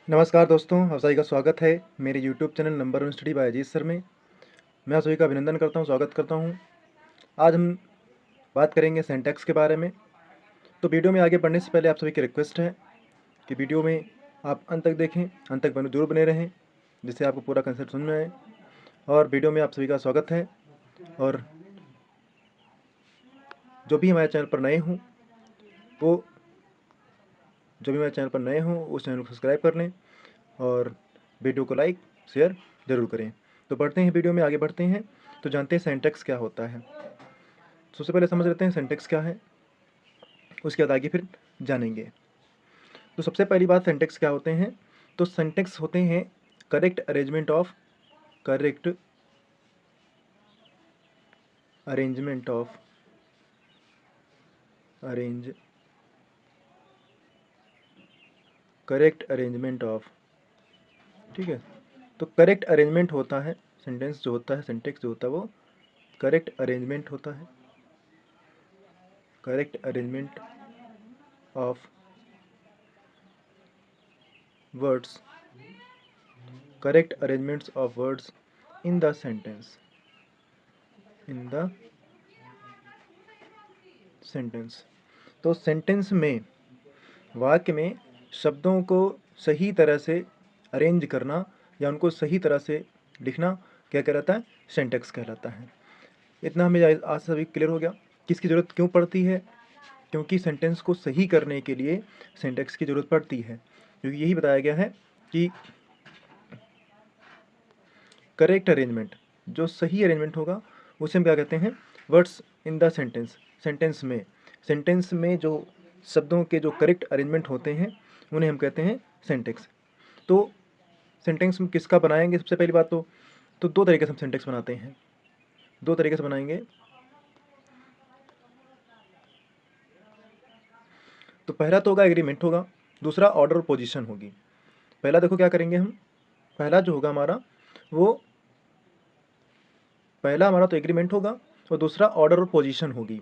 नमस्कार दोस्तों, आप सभी का स्वागत है मेरे YouTube channel number one study bye Ajit sir में। मैं आप सभी का अभिनंदन करता हूं, स्वागत करता हूं। आज हम बात करेंगे सिंटैक्स के बारे में। तो वीडियो में आगे बढ़ने से पहले आप सभी की रिक्वेस्ट है कि वीडियो में आप अंत तक देखें, अंत तक जरूर बने रहें, जिससे आपको पूरा कंसेप्ट समझ में आए। और वीडियो में आप सभी का स्वागत है। और जो भी हमारे चैनल पर नए हों वो उस चैनल को सब्सक्राइब कर लें और वीडियो को लाइक शेयर ज़रूर करें। तो बढ़ते हैं, वीडियो में आगे बढ़ते हैं। तो जानते हैं सिंटैक्स क्या होता है। सबसे पहले समझ लेते हैं सिंटैक्स क्या है, उसके बाद आगे फिर जानेंगे। तो सबसे पहली बात, सिंटैक्स क्या होते हैं। तो सिंटैक्स होते हैं correct arrangement of correct arrangement of arrange correct arrangement of ठीक है। तो करेक्ट अरेंजमेंट होता है, सेंटेंस जो होता है, सिंटैक्स जो होता है वो करेक्ट अरेंजमेंट होता है। Correct arrangement of words, correct arrangements of words in the sentence, in the sentence. तो सेंटेंस में, वाक्य में शब्दों को सही तरह से अरेंज करना या उनको सही तरह से लिखना क्या कहलाता है, सिंटैक्स कहलाता है। इतना हमें आज सभी क्लियर हो गया कि इसकी ज़रूरत क्यों पड़ती है। क्योंकि सेंटेंस को सही करने के लिए सिंटैक्स की ज़रूरत पड़ती है, क्योंकि यही बताया गया है कि करेक्ट अरेंजमेंट, जो सही अरेंजमेंट होगा उसे हम क्या कहते हैं, words in the sentence. Sentence में जो शब्दों के जो करेक्ट अरेंजमेंट होते हैं उन्हें हम कहते हैं सिंटैक्स। तो सेंटेंस में किसका बनाएंगे, सबसे पहली बात तो दो तरीके से हम सिंटैक्स बनाते हैं, दो तरीके से बनाएंगे। तो पहला तो होगा एग्रीमेंट होगा, दूसरा ऑर्डर पोजीशन होगी। पहला देखो क्या करेंगे हम, पहला जो होगा हमारा वो, पहला हमारा तो एग्रीमेंट होगा और दूसरा ऑर्डर और पोजीशन होगी।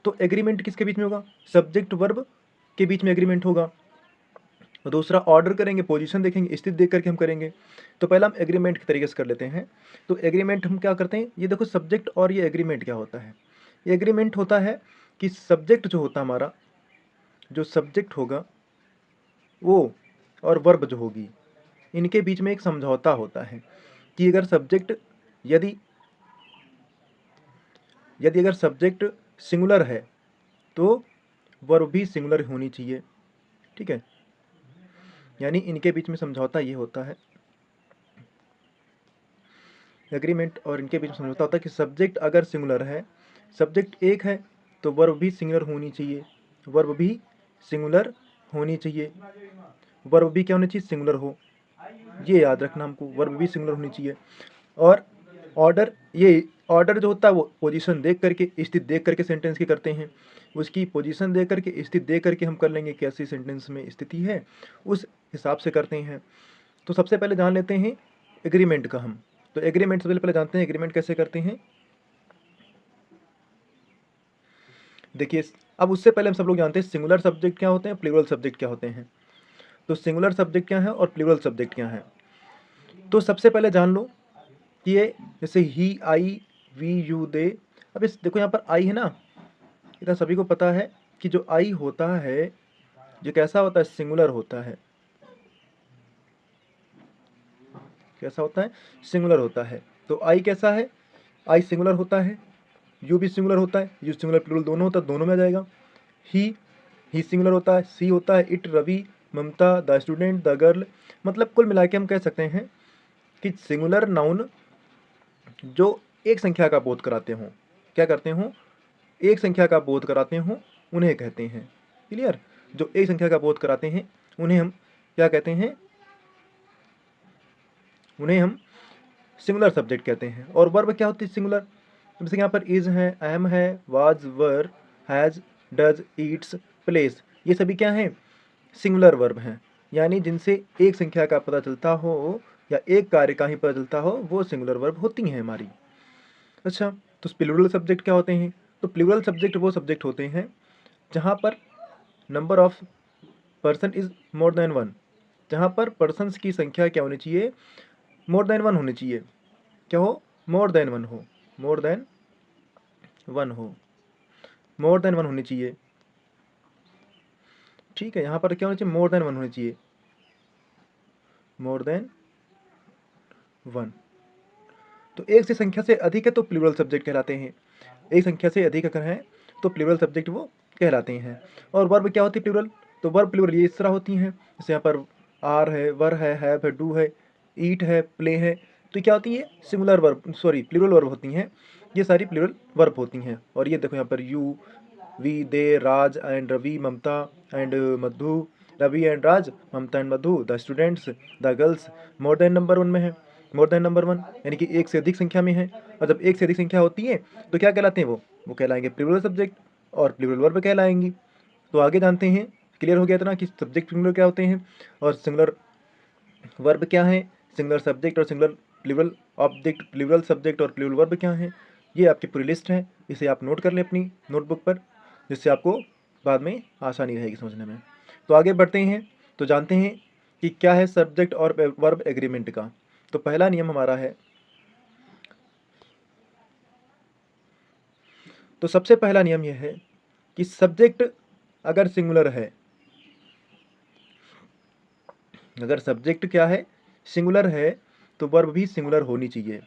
तो एग्रीमेंट किसके बीच में होगा, सब्जेक्ट वर्ब के बीच में एग्रीमेंट होगा। और दूसरा ऑर्डर करेंगे, पोजीशन देखेंगे, स्थिति देख करके हम करेंगे। तो पहला हम एग्रीमेंट के तरीके से कर लेते हैं। तो एग्रीमेंट हम क्या करते हैं, ये देखो सब्जेक्ट और ये एग्रीमेंट क्या होता है। एग्रीमेंट होता है कि सब्जेक्ट जो होता है हमारा, जो सब्जेक्ट होगा वो और वर्ब जो होगी, इनके बीच में एक समझौता होता है कि अगर सब्जेक्ट, यदि यदि अगर सब्जेक्ट सिंगुलर है तो वर्ब भी सिंगुलर होनी चाहिए। ठीक है, यानी इनके बीच में समझौता ये होता है, एग्रीमेंट और इनके बीच में समझौता होता है कि सब्जेक्ट अगर सिंगुलर है, सब्जेक्ट एक है तो वर्ब भी सिंगुलर होनी चाहिए, वर्ब भी सिंगुलर होनी चाहिए। वर्ब भी क्या होनी चाहिए, सिंगुलर हो, ये याद रखना हमको, वर्ब भी सिंगुलर होनी चाहिए। और ऑर्डर, ये ऑर्डर जो होता है वो पोजीशन देख करके, स्थिति देख करके सेंटेंस की करते हैं। उसकी पोजीशन देख करके, स्थिति देख करके हम कर लेंगे कैसी सेंटेंस में स्थिति है, उस हिसाब से करते हैं। तो सबसे पहले जान लेते हैं एग्रीमेंट का हम। तो एग्रीमेंट सबसे पहले जानते हैं एग्रीमेंट कैसे करते हैं। देखिए, अब उससे पहले हम सब लोग जानते हैं सिंगुलर सब्जेक्ट क्या होते हैं, प्लूरल सब्जेक्ट क्या होते हैं। तो सिंगुलर सब्जेक्ट क्या है और प्लूरल सब्जेक्ट क्या है। तो सबसे पहले जान लो कि ये जैसे ही, आई, वी, यू, दे। अब इस देखो यहाँ पर आई है ना, इतना सभी को पता है कि जो आई होता है जो कैसा होता है, सिंगुलर होता है। कैसा होता है, सिंगुलर होता है। तो आई कैसा है, आई सिंगुलर होता है। यू भी सिंगुलर होता है, यू सिंगुलर प्लूरल दोनों होता है, दोनों में आ जाएगा। ही सिंगुलर होता है, सी होता है, it, Ravi, Mamta, the student, the girl. मतलब कुल मिला के हम कह सकते हैं कि सिंगुलर नाउन जो एक संख्या का बोध कराते हों, क्या करते हों, एक संख्या का बोध कराते हों, उन्हें कहते हैं। क्लियर, जो एक संख्या का बोध कराते हैं उन्हें हम क्या कहते हैं, उन्हें हम सिंगुलर सब्जेक्ट कहते हैं। और वर्ब क्या होती है, सिंगुलर। जैसे यहाँ पर इज है, एम है, was, were, has, does, Yeats, place, ये सभी क्या हैं, सिंगुलर वर्ब हैं। यानी जिनसे एक संख्या का पता चलता हो या एक कार्य का ही पता चलता हो, वो सिंगुलर वर्ब होती हैं हमारी। अच्छा, तो प्लूरल सब्जेक्ट क्या होते हैं। तो प्लूरल सब्जेक्ट वो सब्जेक्ट होते हैं जहाँ पर number of person is more than one. जहाँ पर पर्सन्स की संख्या क्या होनी चाहिए, मोर देन वन होनी चाहिए। क्या हो, मोर देन वन हो, मोर देन वन हो, मोर देन वन होनी चाहिए। ठीक है, यहाँ पर क्या होना चाहिए, मोर देन वन होनी चाहिए, मोर देन वन। तो एक से संख्या से अधिक है तो प्लूरल सब्जेक्ट कहलाते हैं, एक संख्या से अधिक अगर है तो प्लूरल सब्जेक्ट वो कहलाते हैं। और वर्ब क्या होती है प्लूरल, तो वर्ब प्लूरल ये इस तरह होती हैं, जैसे यहाँ पर आर है, वर है, हैव है, डू है, ईट है, प्ले है, तो क्या होती है, singular verb, sorry plural verb होती हैं, ये सारी प्लूरल वर्ब होती हैं। और ये देखो यहाँ पर you, we, they, Raj and Ravi, Mamta and Madhu, Ravi and Raj, Mamta and Madhu, the students, the girls, more than number one में है, मोर देन नंबर वन यानी कि एक से अधिक संख्या में है। और जब एक से अधिक संख्या होती है तो क्या कहलाते हैं, वो कहलाएंगे प्लूरल सब्जेक्ट और प्लूरल वर्ब कहलाएंगी। तो आगे जानते हैं, क्लियर हो गया इतना कि सब्जेक्ट सिंगुलर क्या होते हैं और सिंगुलर वर्ब क्या है, सिंगुलर सब्जेक्ट और singular plural object, plural subject और प्लूरल वर्ब क्या है। ये आपकी पूरी लिस्ट है, इसे आप नोट कर लें अपनी नोटबुक पर, जिससे आपको बाद में आसानी रहेगी समझने में। तो आगे बढ़ते हैं, तो जानते हैं कि क्या है सब्जेक्ट और वर्ब एग्रीमेंट का। तो पहला नियम हमारा है, तो सबसे पहला नियम यह है कि सब्जेक्ट अगर सिंगुलर है, अगर सब्जेक्ट क्या है, सिंगुलर है, तो वर्ब भी सिंगुलर होनी चाहिए।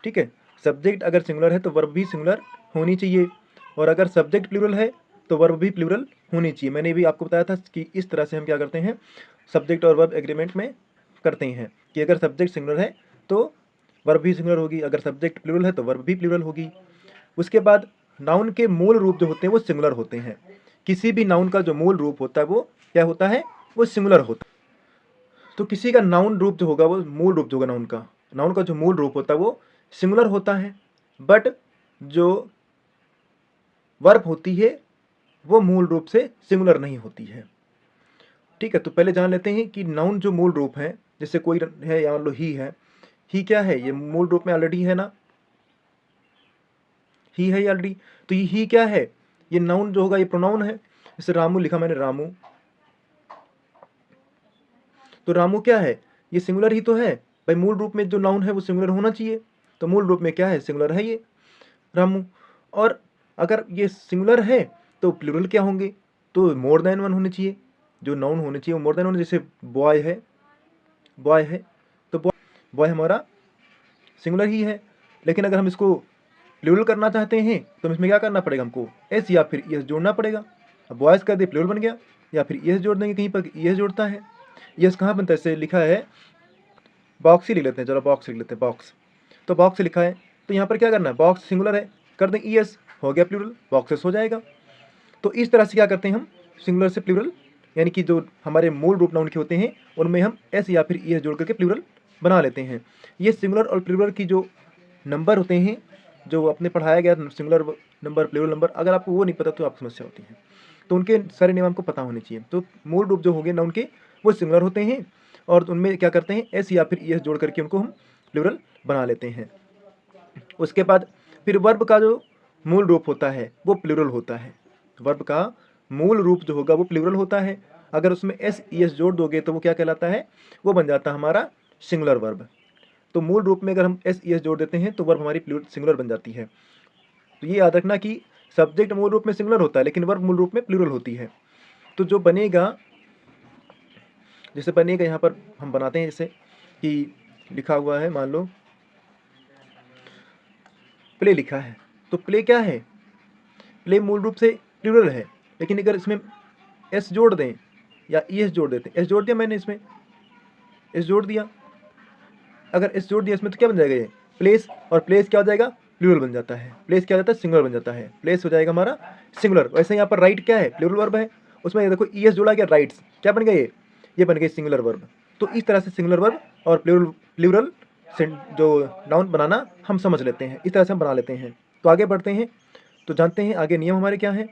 ठीक है, सब्जेक्ट अगर सिंगुलर है तो वर्ब भी सिंगुलर होनी चाहिए। और अगर सब्जेक्ट प्लूरल है तो वर्ब भी प्लूरल होनी चाहिए। मैंने भी आपको बताया था कि इस तरह से हम क्या करते हैं, सब्जेक्ट और वर्ब एग्रीमेंट में करते हैं कि अगर सब्जेक्ट सिंगुलर है तो वर्ब भी सिंगुलर होगी, अगर सब्जेक्ट प्लूरल है तो वर्ब भी प्लूरल होगी। उसके बाद नाउन के मूल रूप जो होते हैं वो सिंगुलर होते हैं। किसी भी नाउन का जो मूल रूप होता है वो क्या होता है, वो सिंगुलर होता है। तो किसी का नाउन रूप जो होगा, वो मूल रूप जो होगा नाउन का जो मूल रूप होता है वो सिंगुलर होता है, बट जो वर्ब होती है वो मूल रूप से सिंगुलर नहीं होती है। ठीक है, तो पहले जान लेते हैं कि नाउन जो मूल रूप है, जैसे कोई है या मान लो ही है, ही क्या है, ये मूल रूप में ऑलरेडी है ना, ही है ऑलरेडी। तो ये ही क्या है, ये नाउन जो होगा ये प्रोनाउन है। जैसे रामू लिखा मैंने, रामू, तो रामू क्या है, ये सिंगुलर ही तो है भाई, मूल रूप में जो नाउन है वो सिंगुलर होना चाहिए। तो मूल रूप में क्या है, सिंगुलर है ये रामू। और अगर ये सिंगुलर है तो प्लूरल क्या होंगे, तो मोर देन वन होने चाहिए, जो नाउन होने चाहिए वो मोर देन वन। जैसे बॉय है, बॉय है, तो बॉय हमारा सिंगुलर ही है, लेकिन अगर हम इसको प्लूरल करना चाहते हैं तो इसमें क्या करना पड़ेगा, हमको एस या फिर एस जोड़ना पड़ेगा। अब बॉयज़ कर दे प्लूरल बन गया, या फिर एस जोड़ देंगे, कहीं पर एस जोड़ता है, एस कहाँ बनता है, इससे लिखा है बॉक्स ही लिख लेते हैं, चलो बॉक्स लिख लेते हैं, बॉक्स। तो बॉक्स से लिखा है, तो यहाँ पर क्या करना है, बॉक्स सिंगुलर है, कर दें एस, हो गया प्लूरल, बॉक्सेस हो जाएगा। तो इस तरह से क्या करते हैं हम, सिंगुलर से प्लूरल, यानी कि जो हमारे मूल रूप नाउन के होते हैं उनमें हम एस या फिर एस जोड़ करके प्लूरल बना लेते हैं। ये सिंगुलर और प्लूरल की जो नंबर होते हैं, जो अपने पढ़ाया गया सिंगुलर नंबर, प्लूरल नंबर, अगर आपको वो नहीं पता तो आपको समस्या होती है। तो उनके सारे नियम आपको पता होने चाहिए। तो मूल रूप जो हो गए नाउन के वो सिंगुलर होते हैं, और उनमें क्या करते हैं, एस या फिर एस जोड़ करके उनको हम प्लूरल बना लेते हैं। उसके बाद फिर वर्ब का जो मूल रूप होता है वो प्लूरल होता है, वर्ब का मूल रूप जो होगा वो प्लूरल होता है। अगर उसमें एस एस जोड़ दोगे तो वो क्या कहलाता है, वो बन जाता है हमारा सिंगुलर वर्ब। तो मूल रूप में अगर हम एस एस जोड़ देते हैं तो वर्ब हमारी सिंगुलर बन जाती है। तो ये याद रखना कि सब्जेक्ट मूल रूप में सिंगुलर होता है लेकिन वर्ब मूल रूप में प्लूरल होती है। तो जो बनेगा, जैसे बनेगा यहाँ पर हम बनाते हैं, जैसे कि लिखा हुआ है, मान लो प्ले लिखा है, तो प्ले क्या है, प्ले मूल रूप से प्लूरल है, लेकिन अगर इसमें एस जोड़ दें या ई एस जोड़ देते हैं, एस जोड़ दिया मैंने, इसमें एस जोड़ दिया, अगर एस जोड़ दिया इसमें तो क्या बन जाएगा, ये प्लेस, और प्लेस क्या हो जाएगा, प्लूरल बन जाता है, प्लेस क्या हो जाता है, सिंगुलर बन जाता है, प्लेस हो जाएगा हमारा सिंगुलर। वैसे यहाँ पर राइट क्या है, प्लूरल वर्ब है, उसमें ये देखो ई एस जोड़ा गया, राइट्स क्या बन गया, ये बन गए सिंगुलर वर्ब। तो इस तरह से सिंगुलर वर्ब और प्लूरल जो नाउन बनाना हम समझ लेते हैं, इस तरह से हम बना लेते हैं। तो आगे बढ़ते हैं, तो जानते हैं आगे नियम हमारे क्या हैं।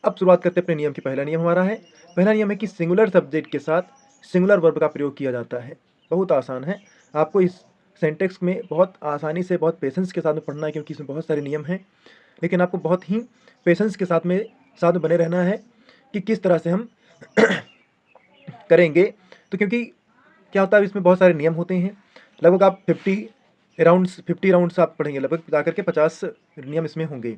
अब शुरुआत करते हैं अपने नियम की। पहला नियम हमारा है, पहला नियम है कि सिंगुलर सब्जेक्ट के साथ सिंगुलर वर्ब का प्रयोग किया जाता है। बहुत आसान है, आपको इस सेंटेक्स में बहुत आसानी से, बहुत पेशेंस के साथ में पढ़ना है, क्योंकि इसमें बहुत सारे नियम हैं, लेकिन आपको बहुत ही पेशेंस के साथ में बने रहना है कि किस तरह से हम करेंगे तो क्योंकि क्या होता है इसमें बहुत सारे नियम होते हैं, लगभग आप 50 राउंड्स आप पढ़ेंगे, लगभग जा करके 50 नियम इसमें होंगे,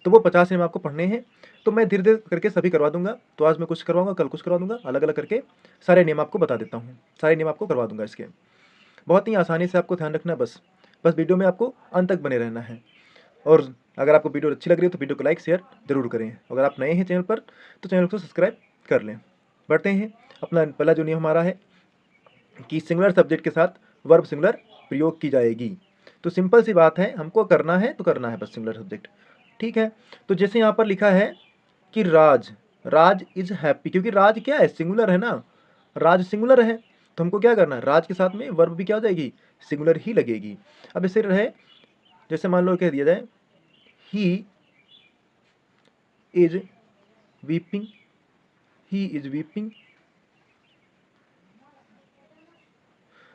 तो वो 50 नियम आपको पढ़ने हैं। तो मैं धीरे धीरे करके सभी करवा दूंगा, तो आज मैं कुछ करवाऊंगा, कल कुछ करवा दूंगा, अलग अलग करके सारे नियम आपको बता देता हूँ, सारे नियम आपको करवा दूंगा इसके। बहुत ही आसानी से आपको ध्यान रखना है, बस वीडियो में आपको अंत तक बने रहना है। और अगर आपको वीडियो अच्छी लग रही है तो वीडियो को लाइक शेयर जरूर करें। अगर आप नए हैं चैनल पर तो चैनल को सब्सक्राइब कर लें। बढ़ते हैं, अपना पहला जो नियम हमारा है कि सिंगुलर सब्जेक्ट के साथ वर्ब सिंगुलर प्रयोग की जाएगी। तो सिंपल सी बात है, हमको करना है तो करना है बस सिंगुलर सब्जेक्ट, ठीक है। तो जैसे यहाँ पर लिखा है कि राज इज हैप्पी, क्योंकि राज क्या है, सिंगुलर है ना, राज सिंगुलर है, तो हमको क्या करना है, राज के साथ में वर्ब भी क्या हो जाएगी, सिंगुलर ही लगेगी। अब इसे रहे, जैसे मान लो कह दिया जाए he is weeping, he is weeping,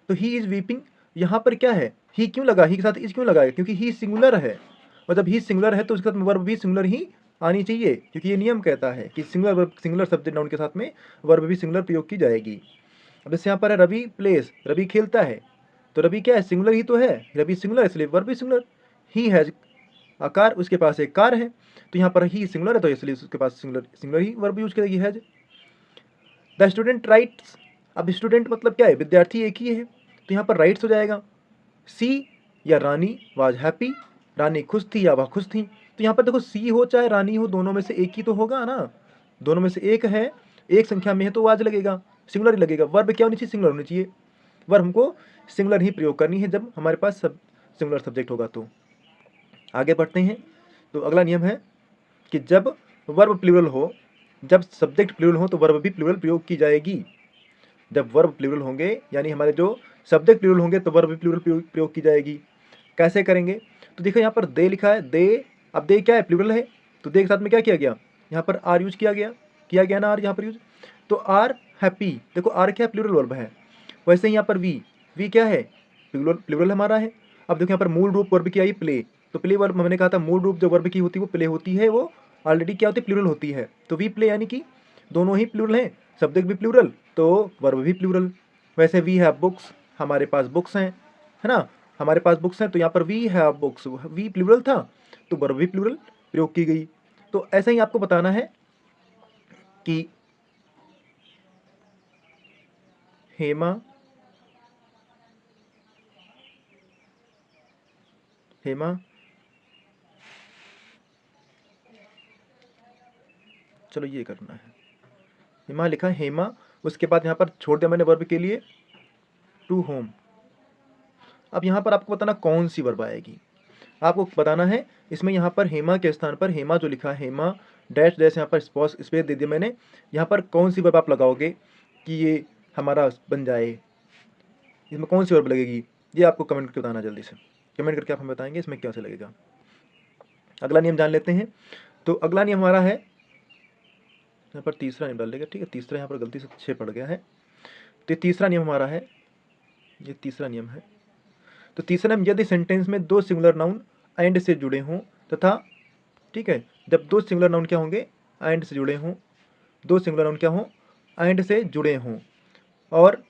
तो ही इज वीपिंग, यहाँ पर क्या है, ही क्यों लगा, ही के साथ इज क्यों लगाया, क्योंकि ही सिंगुलर है, मतलब ही सिंगुलर है तो उसके साथ वर्ब भी सिंगुलर ही आनी चाहिए, क्योंकि ये नियम कहता है कि सिंगुलर सब्जेक्ट नाउन के साथ में वर्ब भी सिंगुलर प्रयोग की जाएगी। अब जैसे यहाँ पर है रवि प्लेस, रवि खेलता है, तो रवि क्या है, सिंगुलर ही तो है, रवि सिंगुलर इसलिए वर्ब भी singular. He has a car, उसके पास एक कार है, तो यहाँ पर ही सिंगुलर है तो इसलिए उसके पास सिंगुलर ही वर्ब यूज करेगी, हैज। द स्टूडेंट राइट्स, अब स्टूडेंट मतलब क्या है, विद्यार्थी एक ही है, तो यहाँ पर राइट्स हो जाएगा। सी या रानी वाज हैप्पी, रानी खुश थी या वह खुश थी, तो यहाँ पर देखो सी हो चाहे रानी हो, दोनों में से एक ही तो होगा ना, दोनों में से एक है, एक संख्या में है तो वाज लगेगा, सिंगुलर ही लगेगा। वर्ब क्या होनी चाहिए, सिंगुलर होनी चाहिए, वर्ब हमको सिंगुलर ही प्रयोग करनी है जब हमारे पास सब सिंगुलर सब्जेक्ट होगा। तो आगे बढ़ते हैं, तो अगला नियम है कि जब वर्ब प्लूरल हो, जब सब्जेक्ट प्लूरल हो तो वर्ब भी प्लूरल प्रयोग की जाएगी। जब वर्ब प्लूरल होंगे यानी हमारे जो सब्जेक्ट प्लूरल होंगे तो वर्ब भी प्लूरल प्रयोग की जाएगी। कैसे करेंगे, तो देखो यहाँ पर दे लिखा है, दे, अब दे क्या है, प्लूरल है, तो दे के साथ में क्या किया गया, यहाँ पर आर यूज किया गया ना, आर यहाँ पर यूज, तो आर हैप्पी, देखो आर क्या है, प्लूरल वर्ब है। वैसे ही यहाँ पर वी क्या है, प्लूरल हमारा है। अब देखो यहाँ पर मूल रूप वर्ब की आई प्ले, तो प्ले वर्ब मैंने कहा था मूल रूप जो वर्ब की होती है वो प्ले होती है, वो ऑलरेडी क्या होती है, प्लूरल होती है, तो वी प्ले यानी कि दोनों ही प्लूरल हैं, सब्जेक्ट भी प्लूरल तो वर्ब भी प्लूरल। वैसे वी हैव बुक्स, हमारे पास बुक्स हैं, है ना, हमारे पास बुक्स हैं, तो यहाँ पर we have books, we plural था तो वर्ब भी प्लूरल प्रयोग की गई। तो ऐसा ही आपको बताना है कि हेमा चलो ये करना है, हेमा लिखा है, हेमा, उसके बाद यहाँ पर छोड़ दिया मैंने वर्ब के लिए टू होम। अब यहाँ पर आपको बताना कौन सी वर्ब आएगी, आपको बताना है इसमें, यहाँ पर हेमा के स्थान पर हेमा जो लिखा है, हेमा डैश डैश यहाँ पर स्पेस दे दिया मैंने, यहाँ पर कौन सी वर्ब आप लगाओगे कि ये हमारा बन जाए, इसमें कौन सी वर्ब लगेगी, ये आपको कमेंट करके बताना, जल्दी से कमेंट करके आप हमें बताएंगे इसमें क्या से लगेगा। अगला नियम जान लेते हैं, तो अगला नियम हमारा है, यहाँ पर तीसरा नियम डाल देगा, ठीक है, तीसरा यहाँ पर गलती से 6 पड़ गया है, तो तीसरा नियम हमारा है, ये तीसरा नियम है। तो तीसरा नियम, यदि सेंटेंस में दो सिंगुलर नाउन एंड से जुड़े हों तथा, ठीक है, जब दो सिंगुलर नाउन क्या होंगे, एंड से जुड़े हों, दो सिंगुलर नाउन क्या हों, एंड से जुड़े हों, और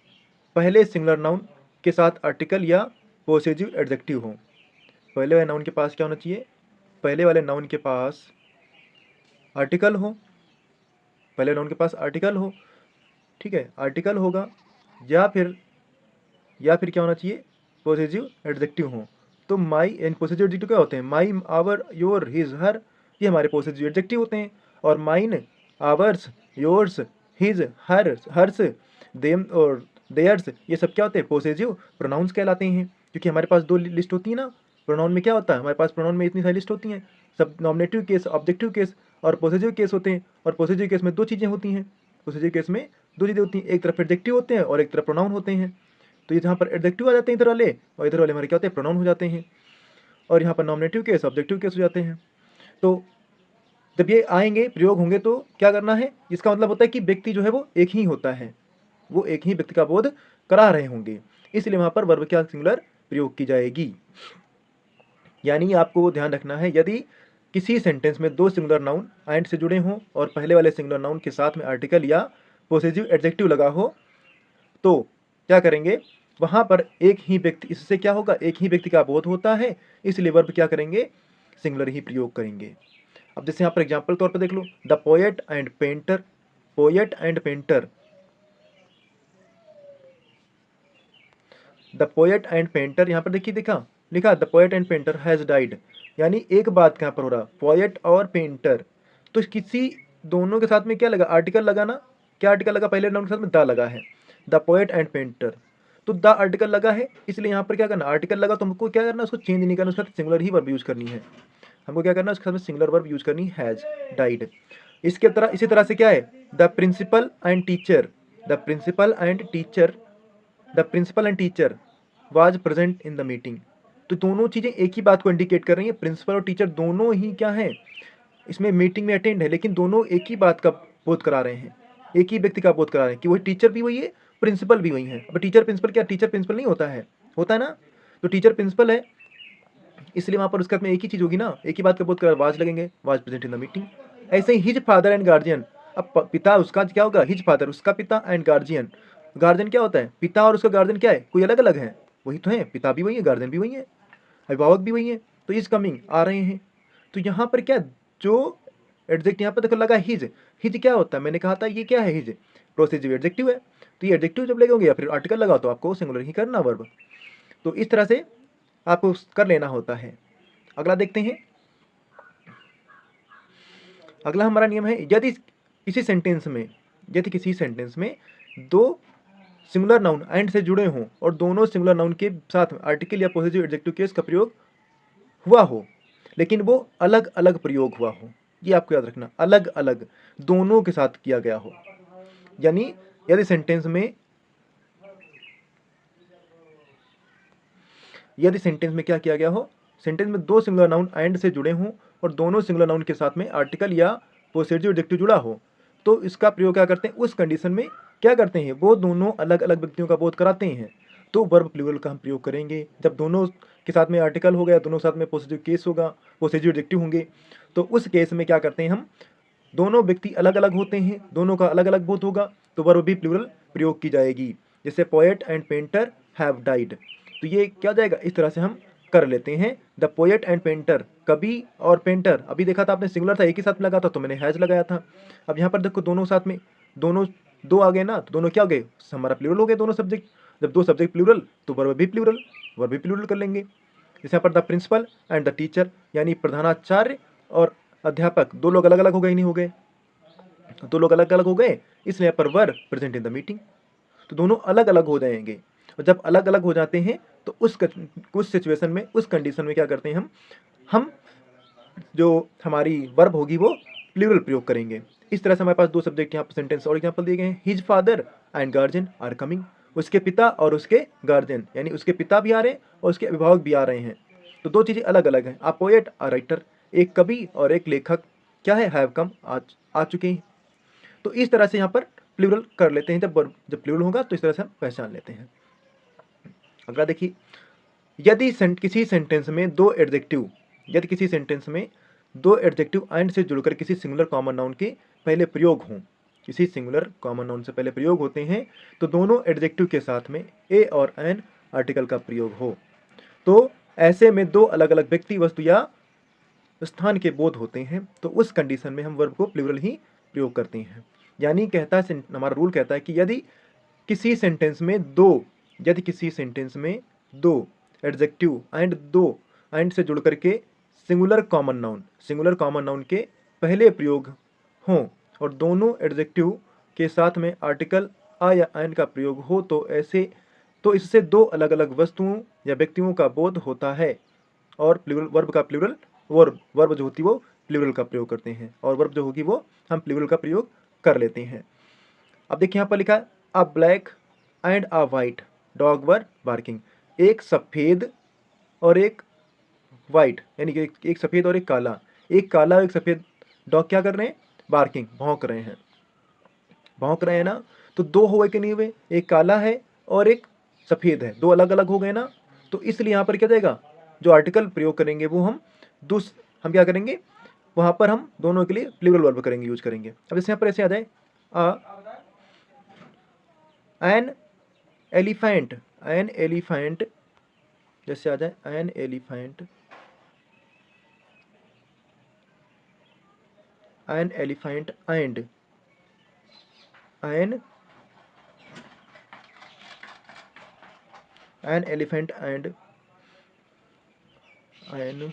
पहले सिंगुलर नाउन के साथ आर्टिकल या पोसेसिव एडजेक्टिव हो। पहले वाले नाउन के पास क्या होना चाहिए, पहले वाले नाउन के पास आर्टिकल हो, पहले नाउन के पास आर्टिकल हो, ठीक है, आर्टिकल होगा, या फिर क्या होना चाहिए, पोसेसिव एडजेक्टिव हो। तो माई एंड पोसेसिव एडजेक्टिव क्या होते हैं, my, our, your, his, her, ये हमारे पोसेसिव एडजेक्टिव होते हैं। और mine, ours, yours, his, hers, them और देयर्स, ये सब क्या होते हैं, पोसेसिव प्रोनाउंस कहलाते हैं। क्योंकि हमारे पास दो लिस्ट होती है ना, प्रोनाउन में क्या होता है, हमारे पास प्रोनाउन में इतनी सारी लिस्ट होती हैं, सब नॉमिनेटिव केस, ऑब्जेक्टिव केस और पोसेसिव केस होते हैं। और पोसेसिव केस में दो चीज़ें होती हैं, पोसेसिव केस में दो चीज़ें होती हैं, एक तरफ एडजेक्टिव होते हैं और एक तरफ प्रोनाउन होते हैं। तो ये जहाँ पर एडजेक्टिव आ जाते हैं इधर वाले, और इधर वाले हमारे क्या होते हैं, प्रोनाउन हो जाते हैं, और यहाँ पर नॉमिनेटिव केस, ऑब्जेक्टिव केस हो जाते हैं। तो जब ये आएंगे, प्रयोग होंगे, तो क्या करना है, इसका मतलब होता है कि व्यक्ति जो है वो एक ही होता है, वो एक ही व्यक्ति का बोध करा रहे होंगे, इसलिए वहाँ पर वर्ब क्या सिंगुलर प्रयोग की जाएगी। यानी आपको ध्यान रखना है, यदि किसी सेंटेंस में दो सिंगुलर नाउन एंड से जुड़े हों और पहले वाले सिंगुलर नाउन के साथ में आर्टिकल या पोसेसिव एडजेक्टिव लगा हो, तो क्या करेंगे, वहाँ पर एक ही व्यक्ति, इससे क्या होगा, एक ही व्यक्ति का बोध होता है, इसलिए वर्ब क्या करेंगे, सिंगुलर ही प्रयोग करेंगे। अब जैसे यहाँ पर एग्जाम्पल तौर पर देख लो, the poet and painter, poet and painter, the poet and painter, यहाँ पर देखिए लिखा the poet and painter has died, यानी एक बात कहाँ पर हो रहा, पोएट और पेंटर, तो किसी दोनों के साथ में क्या लगा, आर्टिकल लगा ना, क्या आर्टिकल लगा, पहले नाउन के साथ में द लगा है, द पोएट एंड पेंटर, तो द आर्टिकल लगा है, इसलिए यहाँ पर क्या करना, आर्टिकल लगा तो हमको क्या करना, उसको चेंज नहीं करना, उसके साथ सिंगुलर ही वर्ब यूज करनी है, हमको क्या करना, उसके साथ में सिंगुलर वर्ब यूज करनी, हैज़ डाइड। इसी तरह से क्या है, the principal and teacher, the principal and teacher, the principal and teacher was present in the meeting, तो दोनों चीज़ें एक ही बात को इंडिकेट कर रही है, प्रिंसिपल और टीचर दोनों ही क्या है, इसमें मीटिंग में अटेंड है, लेकिन दोनों एक ही बात का बोध करा रहे हैं, एक ही व्यक्ति का बोध करा रहे हैं कि वही टीचर भी वही है, प्रिंसिपल भी वही है। अब टीचर प्रिंसिपल क्या, टीचर प्रिंसिपल नहीं होता है ना, तो टीचर प्रिंसिपल है, इसलिए वहाँ पर उसके में एक ही चीज़ होगी ना, एक ही बात का बोध करा, वाज लगेंगे, was present in the meeting. ऐसे ही हिज फादर एंड गार्जियन, अब पिता उसका क्या होगा, हिज फादर उसका पिता, एंड गार्जियन, गार्जियन क्या होता है, पिता और उसका गार्जियन क्या है, कोई अलग अलग है, वही तो है, पिता भी वही है, गार्जियन भी वही है, अभिभावक भी वही है, तो इज कमिंग आ रहे हैं। तो यहाँ पर क्या, जो एडजेक्ट यहाँ पर देखो लगा हिज, हिज क्या होता है, मैंने कहा था ये क्या है, हिज प्रोसेसिव एडजेक्टिव है, तो ये एडजेक्टिव जब लगेंगे या फिर आर्टिकल लगा तो आपको सिंगुलर ही करना वर्ब, तो इस तरह से आपको कर लेना होता है। अगला देखते हैं, अगला हमारा नियम है, यदि किसी सेंटेंस में दो सिंगुलर नाउन एंड से जुड़े हों और दोनों सिंगुलर नाउन के साथ आर्टिकल या पॉजिटिव एडजेक्टिव केस का प्रयोग हुआ हो, लेकिन वो अलग अलग प्रयोग हुआ हो, ये आपको याद रखना, अलग अलग दोनों के साथ किया गया हो, यानी यदि सेंटेंस में क्या किया गया हो, सेंटेंस में दो सिंगुलर नाउन एंड से जुड़े हों और दोनों सिंगुलर नाउन के साथ में आर्टिकल या पॉजिटिव एडजेक्टिव जुड़ा हो, तो इसका प्रयोग क्या करते हैं, उस कंडीशन में क्या करते हैं, वो दोनों अलग अलग व्यक्तियों का बोध कराते हैं, तो वर्ब प्लूरल का हम प्रयोग करेंगे। जब दोनों के साथ में आर्टिकल हो गया, दोनों साथ में पॉजिटिव केस होगा, पॉजिटिव एडजेक्टिव होंगे, तो उस केस में क्या करते हैं हम, दोनों व्यक्ति अलग अलग होते हैं, दोनों का अलग अलग बोध होगा, तो वर्ब भी प्लूरल प्रयोग की जाएगी, जैसे poet and painter have died, तो ये क्या जाएगा, इस तरह से हम कर लेते हैं। द पोएट एंड पेंटर, कवि और पेंटर, अभी देखा था आपने सिंगुलर था, एक ही साथ में लगा था तो मैंने हैज लगाया था, अब यहाँ पर देखो दोनों साथ में, दोनों दो आ गए ना, तो दोनों क्या हो गए, हमारा प्लूरल हो गए दोनों सब्जेक्ट, जब दो सब्जेक्ट प्लूरल तो वर्ब भी प्लूरल कर लेंगे। जैसे यहाँ पर the principal and the teacher, यानी प्रधानाचार्य और अध्यापक, दो लोग अलग अलग हो गए, नहीं हो गए, दो लोग अलग अलग हो गए, इसलिए यहाँ पर were present in the meeting, तो दोनों अलग अलग हो जाएंगे, और जब अलग अलग हो जाते हैं तो उस सिचुएशन में, उस कंडीशन में क्या करते हैं हम जो हमारी वर्ब होगी वो प्लूरल प्रयोग करेंगे। इस तरह से हमारे पास दो सब्जेक्ट यहाँ पर सेंटेंस और एग्जांपल दिए गए हैं, his father and guardian are coming, उसके पिता और उसके गार्जियन, यानी उसके पिता भी आ रहे हैं और उसके अभिभावक भी आ रहे हैं, तो दो चीज़ें अलग अलग हैं। आ पोएट आ राइटर, एक कवि और एक लेखक क्या है, हैव कम, आ चुके हैं। तो इस तरह से यहाँ पर प्लूरल कर लेते हैं, जब प्लूरल होगा तो इस तरह से हम पहचान लेते हैं। अगला देखिए, यदि किसी सेंटेंस में दो एडजेक्टिव एंड से जुड़कर किसी सिंगुलर कॉमन नाउन के पहले प्रयोग हों, किसी सिंगुलर कॉमन नाउन से पहले प्रयोग होते हैं, तो दोनों एडजेक्टिव के साथ में ए और एन आर्टिकल का प्रयोग हो, तो ऐसे में दो अलग अलग व्यक्ति, वस्तु या स्थान के बोध होते हैं, तो उस कंडीशन में हम वर्ब को प्लूरल ही प्रयोग करते हैं। यानी कहता है, हमारा रूल कहता है कि यदि किसी सेंटेंस में दो एडजेक्टिव एंड से जुड़ करके सिंगुलर कॉमन नाउन के पहले प्रयोग हों और दोनों एडजेक्टिव के साथ में आर्टिकल आ या एन का प्रयोग हो, तो इससे दो अलग अलग वस्तुओं या व्यक्तियों का बोध होता है, और वर्ब जो होती है वो प्लूरल का प्रयोग करते हैं, और वर्ब जो होगी वो हम प्लूरल का प्रयोग कर लेते हैं। अब देखिए यहाँ पर लिखा है, अ black and a white dog were barking, एक सफ़ेद और एक वाइट, यानी कि एक सफ़ेद और एक काला और एक सफ़ेद डॉग क्या कर रहे हैं, बार्किंग, भौंक रहे हैं ना, तो दो हो गए कि नहीं हुए, एक काला है और एक सफ़ेद है, दो अलग अलग हो गए ना, तो इसलिए यहाँ पर क्या जाएगा, जो आर्टिकल प्रयोग करेंगे वो हम क्या करेंगे, वहाँ पर हम दोनों के लिए प्लूरल वर्ब यूज करेंगे। अब जैसे यहाँ पर ऐसे आ जाए, एन एलिफेंट, एन एलिफेंट, जैसे आ जाए an elephant, an elephant and, an elephant and an,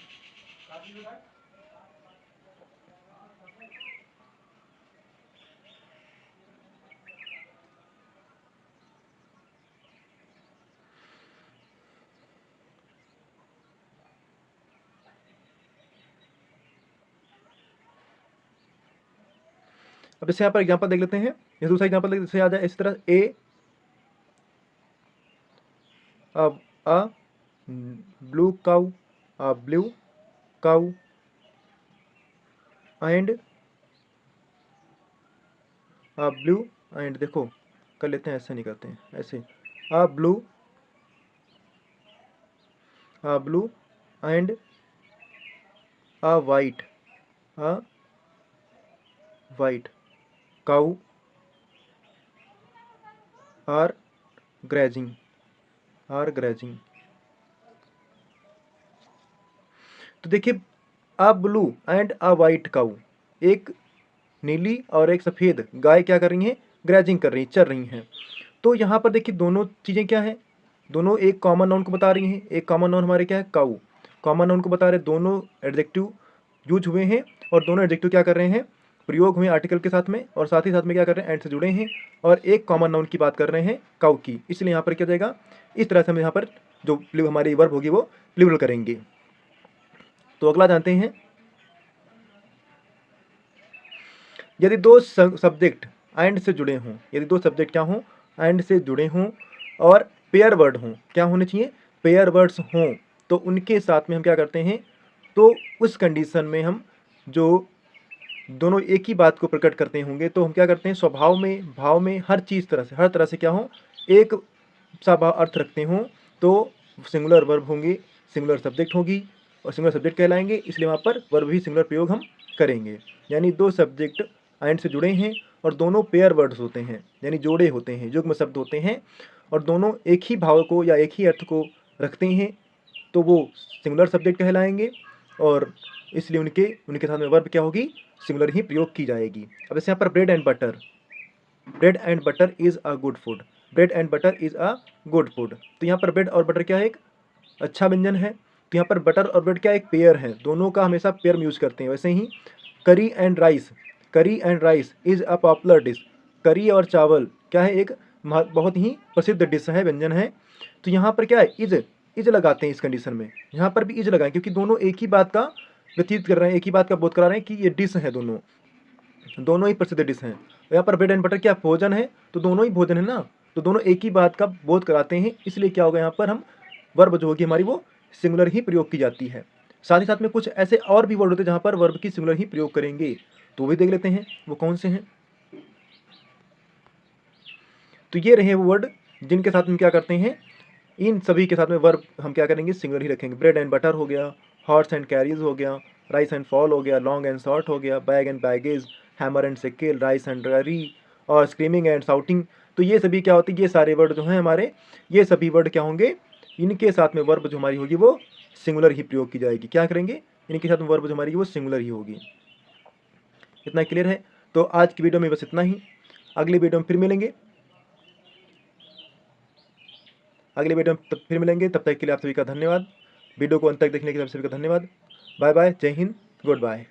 अब जैसे यहाँ पर एग्जांपल देख लेते हैं, ये दूसरा एग्जांपल देख, जैसे आ जाए इस तरह a a blue cow, a blue cow and a blue and, देखो कर लेते हैं, ऐसे नहीं करते हैं, ऐसे a blue and a white cow are grazing, तो देखिए a blue and a white cow, एक नीली और एक सफ़ेद गाय क्या कर रही हैं, ग्रेजिंग कर रही हैं, चर रही हैं। तो यहाँ पर देखिए दोनों चीज़ें क्या हैं, दोनों एक कॉमन नाउन को बता रही हैं। एक कॉमन नाउन हमारे क्या है, काऊ, कॉमन नाउन को बता रहे, दोनों एडजेक्टिव यूज हुए हैं और दोनों एडजेक्टिव क्या कर रहे हैं, प्रयोग हुए आर्टिकल के साथ में, और साथ ही साथ में क्या कर रहे हैं, एंड से जुड़े हैं, और एक कॉमन नाउन की बात कर रहे हैं, काऊ की। इसलिए यहाँ पर क्या जाएगा, इस तरह से हम यहाँ पर जो हमारी वर्ब होगी वो प्लूरल करेंगे। तो अगला जानते हैं, यदि दो सब्जेक्ट एंड से जुड़े हों, यदि दो सब्जेक्ट क्या हों, एंड से जुड़े हों और पेयर वर्ड हों, क्या होने चाहिए, पेयर वर्ड्स हों, तो उनके साथ में हम क्या करते हैं, तो उस कंडीशन में हम जो दोनों एक ही बात को प्रकट करते होंगे, तो हम क्या करते हैं, स्वभाव में, भाव में, हर चीज़ हर तरह से क्या हो, एक सा अर्थ रखते हों, तो सिंगुलर वर्ब होंगे, सिंगुलर सब्जेक्ट होगी और सिंगुलर सब्जेक्ट कहलाएंगे, इसलिए वहाँ पर वर्ब भी सिंगुलर प्रयोग हम करेंगे। यानी दो सब्जेक्ट एंड से जुड़े हैं और दोनों पेयर वर्ड्स होते हैं, यानी जोड़े होते हैं, युग्म शब्द होते हैं, और दोनों एक ही भाव को या एक ही अर्थ को रखते हैं, तो वो सिंगुलर सब्जेक्ट कहलाएंगे, और इसलिए उनके साथ में वर्ब क्या होगी, सिंगुलर ही प्रयोग की जाएगी। अब जैसे यहाँ पर bread and butter, bread and butter is a good food, bread and butter is a good food, तो यहाँ पर ब्रेड और बटर क्या है, एक अच्छा व्यंजन है। तो यहाँ पर बटर और ब्रेड क्या एक पेयर है, दोनों का हमेशा पेयर में यूज़ करते हैं। वैसे ही करी and rice is a popular dish, करी और चावल क्या है, एक बहुत ही प्रसिद्ध डिश है, व्यंजन है। तो यहाँ पर क्या है, इज लगाते हैं इस कंडीशन में, यहाँ पर भी इज लगाएं, क्योंकि दोनों एक ही बात का व्यतीत कर रहे हैं, एक ही बात का बोध करा रहे हैं कि ये डिश है, दोनों ही प्रसिद्ध डिश हैं। यहाँ पर ब्रेड एंड बटर क्या भोजन है, तो दोनों ही भोजन है ना, तो दोनों एक ही बात का बोध कराते हैं, इसलिए क्या होगा, यहाँ पर हम वर्ब जो होगी हमारी वो सिंगुलर ही प्रयोग की जाती है। साथ ही साथ में कुछ ऐसे और भी वर्ड होते हैं जहाँ पर वर्ब की सिंगुलर ही प्रयोग करेंगे, तो भी देख लेते हैं वो कौन से हैं। तो ये रहे वो वर्ड जिनके साथ हम क्या करते हैं, इन सभी के साथ में वर्ब हम क्या करेंगे, सिंगुलर ही रखेंगे। ब्रेड एंड बटर हो गया, हॉर्स एंड कैरीज हो गया, राइस एंड फॉल हो गया, लॉन्ग एंड शॉर्ट हो गया, bag and baggage, hammer and sickle, rice and ररी, और स्क्रीमिंग एंड साउटिंग। तो ये सभी क्या होती है, ये सारे वर्ड जो हैं हमारे, ये सभी वर्ड क्या होंगे, इनके साथ में वर्ब जो हमारी होगी वो सिंगुलर ही प्रयोग की जाएगी। क्या करेंगे, इनके साथ में वर्ब जो हमारी वो सिंगुलर ही होगी। इतना क्लियर है। तो आज की वीडियो में बस इतना ही, अगली वीडियो में फिर मिलेंगे, अगले वीडियो में फिर मिलेंगे। तब तक के लिए आप सभी का धन्यवाद, वीडियो को अंत तक देखने के लिए आप सभी का धन्यवाद। बाय बाय, जय हिंद, गुड बाय।